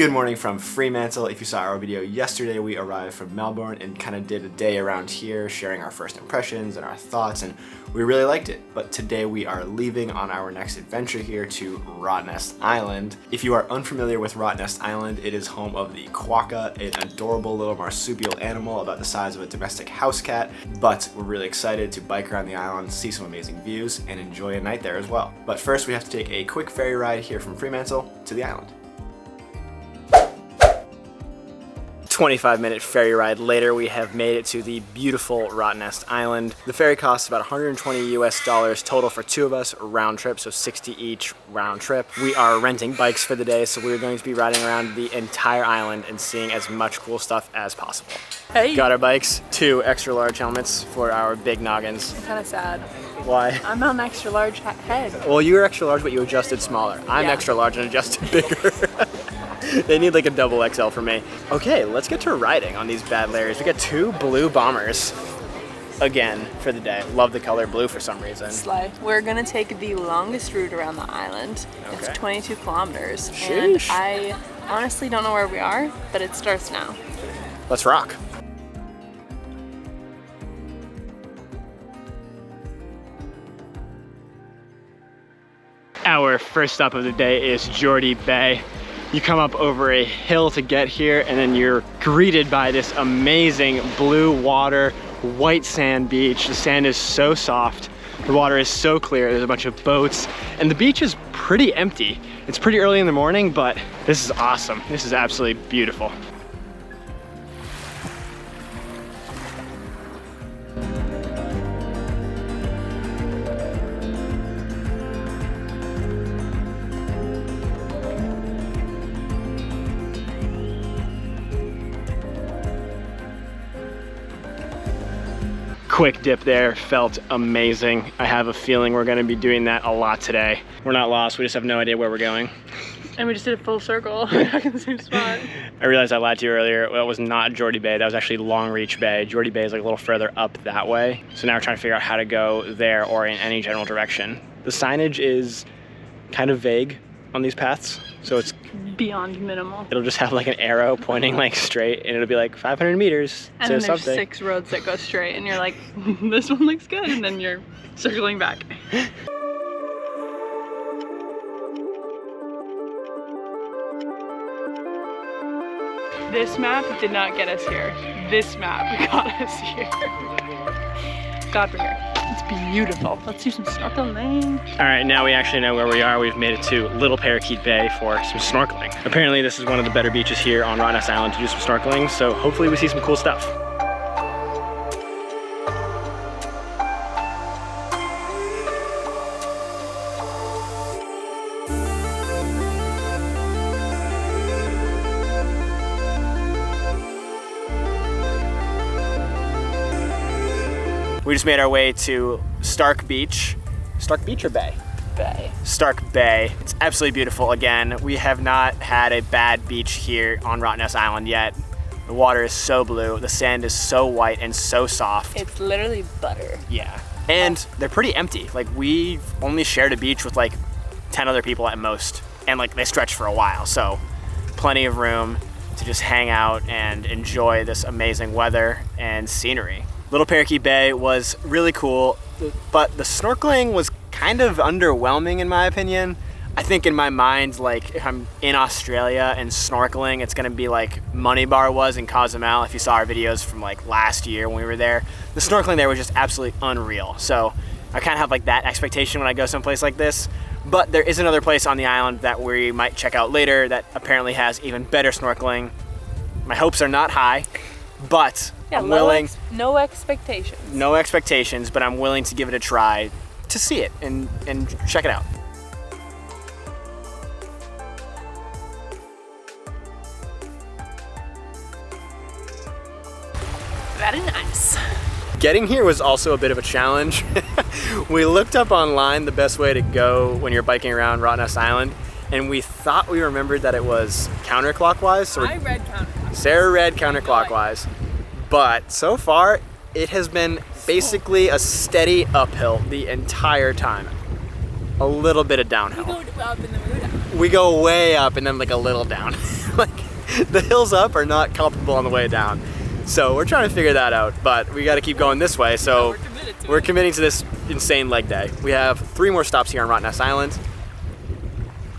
Good morning from Fremantle. If you saw our video yesterday, we arrived from Melbourne and kind of did a day around here, sharing our first impressions and our thoughts, and we really liked it. But today we are leaving on our next adventure here to Rottnest Island. If you are unfamiliar with Rottnest Island, it is home of the quokka, an adorable little marsupial animal about the size of a domestic house cat. But we're really excited to bike around the island, see some amazing views, and enjoy a night there as well. But first we have to take a quick ferry ride here from Fremantle to the island. 25-minute ferry ride later, we have made it to the beautiful Rottnest Island. The ferry costs about $120 US total for two of us, round trip, so 60 each round trip. We are renting bikes for the day, so we're going to be riding around the entire island and seeing as much cool stuff as possible. Hey! Got our bikes, 2 extra large helmets for our big noggins. I'm kind of sad. Why? I'm on an extra large head. Well, you were extra large, but you adjusted smaller. I'm extra large and adjusted bigger. They need like a double XL for me. Okay, let's get to riding on these bad Larrys. We got 2 blue bombers again for the day. Love the color blue for some reason. Slay. We're gonna take the longest route around the island. Okay. It's 22 kilometers. Sheesh. And I honestly don't know where we are, but it starts now. Let's rock. Our first stop of the day is Geordie Bay. You come up over a hill to get here, and then you're greeted by this amazing blue water, white sand beach. The sand is so soft, the water is so clear, there's a bunch of boats, and the beach is pretty empty. It's pretty early in the morning, but this is awesome. This is absolutely beautiful. Quick dip there, felt amazing. I have a feeling we're gonna be doing that a lot today. We're not lost, we just have no idea where we're going. And we just did a full circle back in the same spot. I realized I lied to you earlier. Well, it was not Geordie Bay, that was actually Longreach Bay. Geordie Bay is like a little further up that way. So now we're trying to figure out how to go there or in any general direction. The signage is kind of vague on these paths, so it's beyond minimal. It'll just have like an arrow pointing like straight, and it'll be like 500 meters and to then something. there's 6 roads that go straight, and you're like, this one looks good, and then you're circling back. This map did not get us here. This map got us here. God, we're here. It's beautiful. Let's do some snorkeling. All right, now we actually know where we are. We've made it to Little Parakeet Bay for some snorkeling. Apparently this is one of the better beaches here on Rottnest Island to do some snorkeling, so hopefully we see some cool stuff. We just made our way to Stark Beach. Stark Beach or Bay? Bay. Stark Bay. It's absolutely beautiful again. We have not had a bad beach here on Rottnest Island yet. The water is so blue, the sand is so white and so soft. It's literally butter. Yeah. And they're pretty empty. Like, we've only shared a beach with like 10 other people at most, and like they stretch for a while, so plenty of room to just hang out and enjoy this amazing weather and scenery. Little Parakeet Bay was really cool, but the snorkeling was kind of underwhelming in my opinion. I think in my mind, like if I'm in Australia and snorkeling, it's gonna be like Money Bar was in Cozumel. If you saw our videos from like last year when we were there, the snorkeling there was just absolutely unreal. So I kind of have like that expectation when I go someplace like this. But there is another place on the island that we might check out later that apparently has even better snorkeling. My hopes are not high, but yeah, I'm willing. No expectations. No expectations, but I'm willing to give it a try to see it and check it out. Very nice. Getting here was also a bit of a challenge. We looked up online the best way to go when you're biking around Rottnest Island, and we thought we remembered that it was counterclockwise. So I read counterclockwise. Sarah read counterclockwise, but so far it has been basically a steady uphill the entire time. A little bit of downhill. We go up and then we go down. We go way up and then like a little down. Like, the hills up are not comparable on the way down. So we're trying to figure that out, but we got to keep going this way. So we're committing to this insane leg day. We have 3 more stops here on Rottnest Island.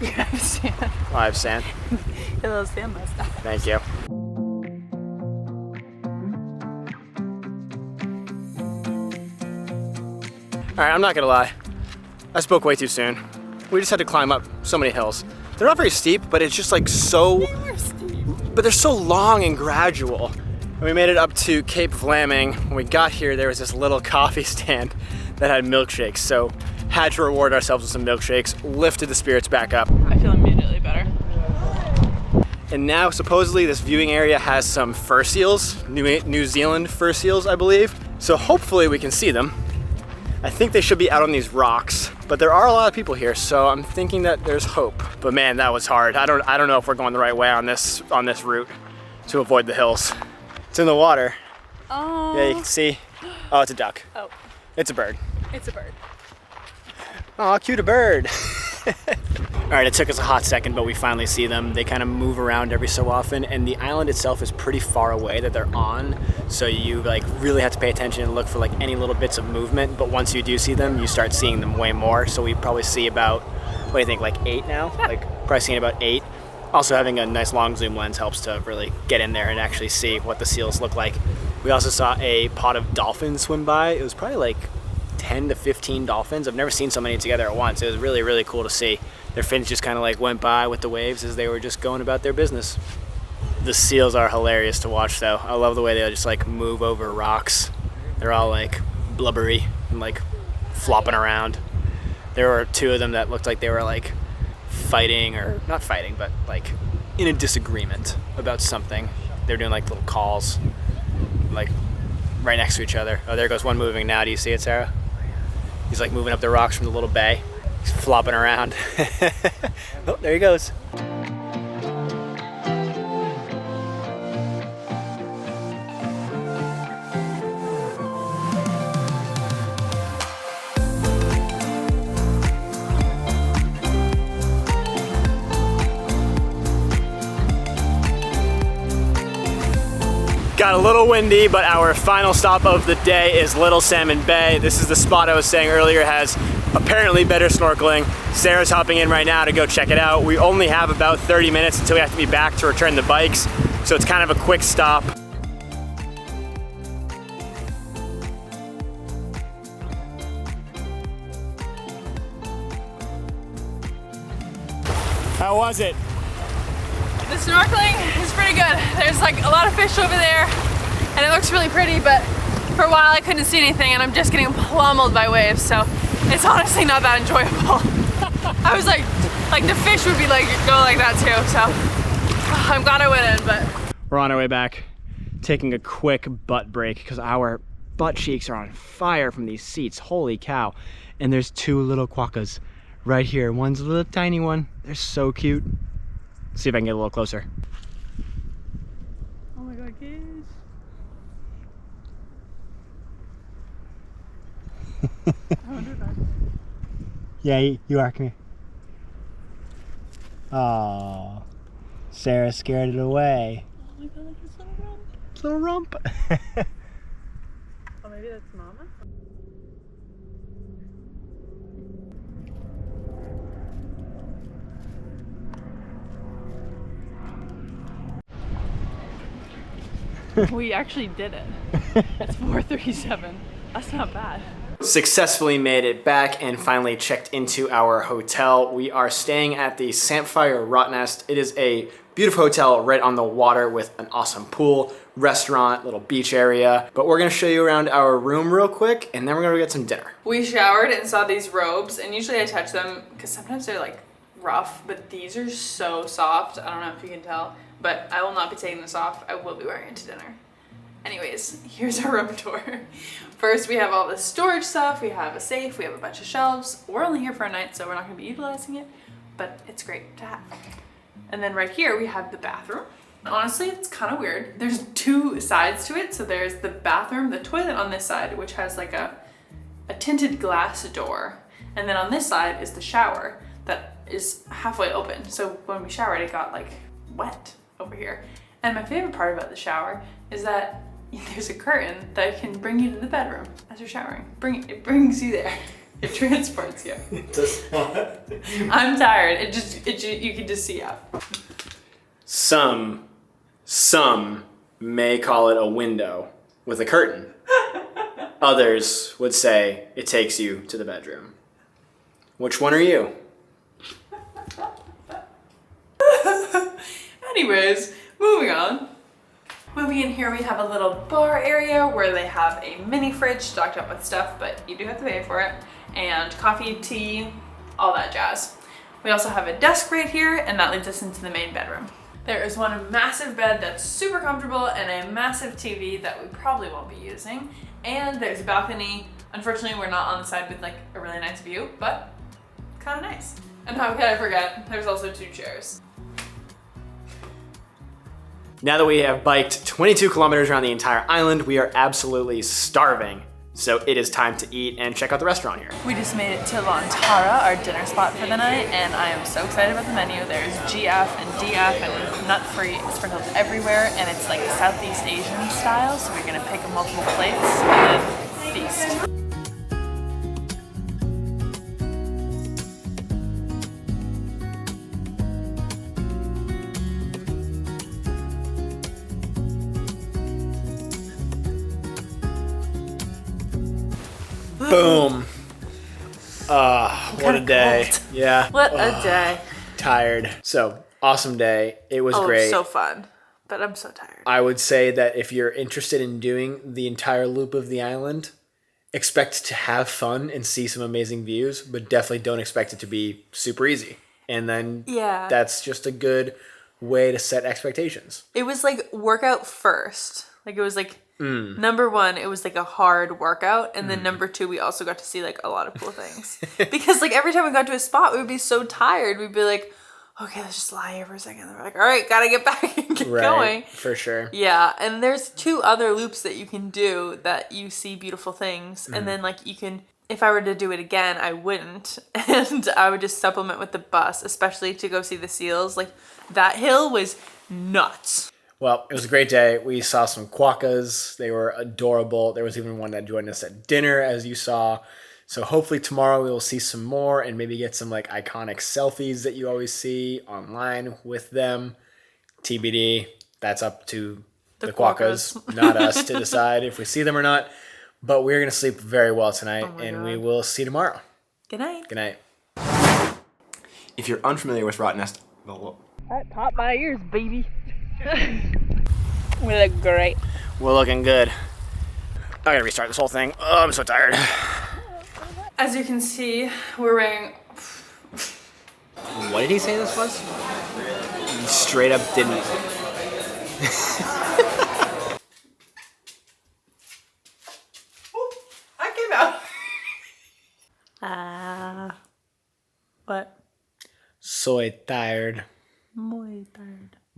You have sand. Oh, I have sand. A little sand mustache. Thank you. All right, I'm not gonna lie. I spoke way too soon. We just had to climb up so many hills. They're not very steep, but it's just like so, but they're so long and gradual. And we made it up to Cape Vlaming. When we got here, there was this little coffee stand that had milkshakes. So had to reward ourselves with some milkshakes, lifted the spirits back up. I feel immediately better. And now supposedly this viewing area has some fur seals, New Zealand fur seals, I believe. So hopefully we can see them. I think they should be out on these rocks, but there are a lot of people here, so I'm thinking that there's hope. But man, that was hard. I don't know if we're going the right way on this route to avoid the hills. It's in the water. Oh. Yeah, you can see. Oh, it's a duck. Oh. It's a bird. It's a bird. Aw, cute a bird. All right, it took us a hot second, but we finally see them. They kind of move around every so often, and the island itself is pretty far away that they're on, so you like really have to pay attention and look for like any little bits of movement. But once you do see them, you start seeing them way more. So we probably see about, what do you think, like 8 now? Like probably seeing about 8. Also having a nice long zoom lens helps to really get in there and actually see what the seals look like. We also saw a pod of dolphins swim by. It was probably like 10 to 15 dolphins. I've never seen so many together at once. It was really, really cool to see. Their fins just kind of like went by with the waves as they were just going about their business. The seals are hilarious to watch though. I love the way they just like move over rocks. They're all like blubbery and like flopping around. There were 2 of them that looked like they were like fighting, or not fighting, but like in a disagreement about something. They're doing like little calls, like right next to each other. Oh, there goes one moving now. Do you see it, Sarah? He's like moving up the rocks from the little bay. He's flopping around. Oh, there he goes. Got a little windy, but our final stop of the day is Little Salmon Bay. This is the spot I was saying earlier has apparently better snorkeling. Sarah's hopping in right now to go check it out. We only have about 30 minutes until we have to be back to return the bikes, so it's kind of a quick stop. How was it? The snorkeling is pretty good. There's like a lot of fish over there and it looks really pretty, but for a while I couldn't see anything and I'm just getting pummeled by waves, so it's honestly not that enjoyable. I was like the fish would be like, go like that too, so I'm glad I went in, but. We're on our way back, taking a quick butt break because our butt cheeks are on fire from these seats, holy cow. And there's 2 little quokkas right here. One's a little tiny one. They're so cute. See if I can get a little closer. Oh my god, kids. I wonder if Yeah, you are. Come here. Aww. Sarah scared it away. Oh my god, look at this little rump. Little rump. Oh, maybe that's mama? We actually did it. It's 4:37. That's not bad. Successfully made it back and finally checked into our hotel. We are staying at the Campfire Rottnest. It is a beautiful hotel right on the water with an awesome pool, restaurant, little beach area. But we're gonna show you around our room real quick and then we're gonna go get some dinner. We showered and saw these robes, and usually I touch them because sometimes they're like rough, but these are so soft. I don't know if you can tell, but I will not be taking this off. I will be wearing it to dinner. Anyways, here's our room tour. First, we have all this storage stuff. We have a safe, we have a bunch of shelves. We're only here for a night, so we're not gonna be utilizing it, but it's great to have. And then right here, we have the bathroom. Honestly, it's kind of weird. There's 2 sides to it. So there's the bathroom, the toilet on this side, which has like a tinted glass door. And then on this side is the shower that is halfway open. So when we showered, it got like wet over here. And my favorite part about the shower is that there's a curtain that can bring you to the bedroom as you're showering. It brings you there. It transports you. It does not. I'm tired. You can just see out. Some may call it a window with a curtain. Others would say it takes you to the bedroom. Which one are you? Anyways, moving on. Moving in here, we have a little bar area where they have a mini fridge stocked up with stuff, but you do have to pay for it. And coffee, tea, all that jazz. We also have a desk right here, and that leads us into the main bedroom. There is one massive bed that's super comfortable and a massive TV that we probably won't be using. And there's a balcony. Unfortunately, we're not on the side with like a really nice view, but kind of nice. And how could I forget? There's also 2 chairs. Now that we have biked 22 kilometers around the entire island, we are absolutely starving. So it is time to eat and check out the restaurant here. We just made it to Lantara, our dinner spot for the night, and I am so excited about the menu. There's GF and DF and nut-free sprinkled everywhere, and it's like Southeast Asian style, so we're gonna pick multiple plates and then feast. Boom. What a day. Cold. Yeah. What a day. Tired. So, awesome day. It was great. So fun. But I'm so tired. I would say that if you're interested in doing the entire loop of the island, expect to have fun and see some amazing views, but definitely don't expect it to be super easy. And then that's just a good way to set expectations. It was like workout first. Like it was like number 1, it was like a hard workout, and then number 2, we also got to see like a lot of cool things. Because like every time we got to a spot, we would be so tired. We'd be like, okay, let's just lie here for a second. And we're like, all right, gotta get back and get going. For sure. Yeah, and there's 2 other loops that you can do that you see beautiful things, and then like you can. If I were to do it again, I wouldn't, and I would just supplement with the bus, especially to go see the seals. Like that hill was nuts. Well, it was a great day. We saw some quokkas. They were adorable. There was even one that joined us at dinner, as you saw. So hopefully tomorrow we will see some more and maybe get some like iconic selfies that you always see online with them. TBD. That's up to the quokkas, not us to decide if we see them or not. But we're going to sleep very well tonight, and we will see you tomorrow. Good night. Good night. If you're unfamiliar with Rottnest, That popped my ears, baby. We look great. we're looking good. I gotta restart this whole thing. Oh, I'm so tired. As you can see, we're wearing. What did he say this was? He straight up didn't. I came out. What? Soy tired. Muy tired.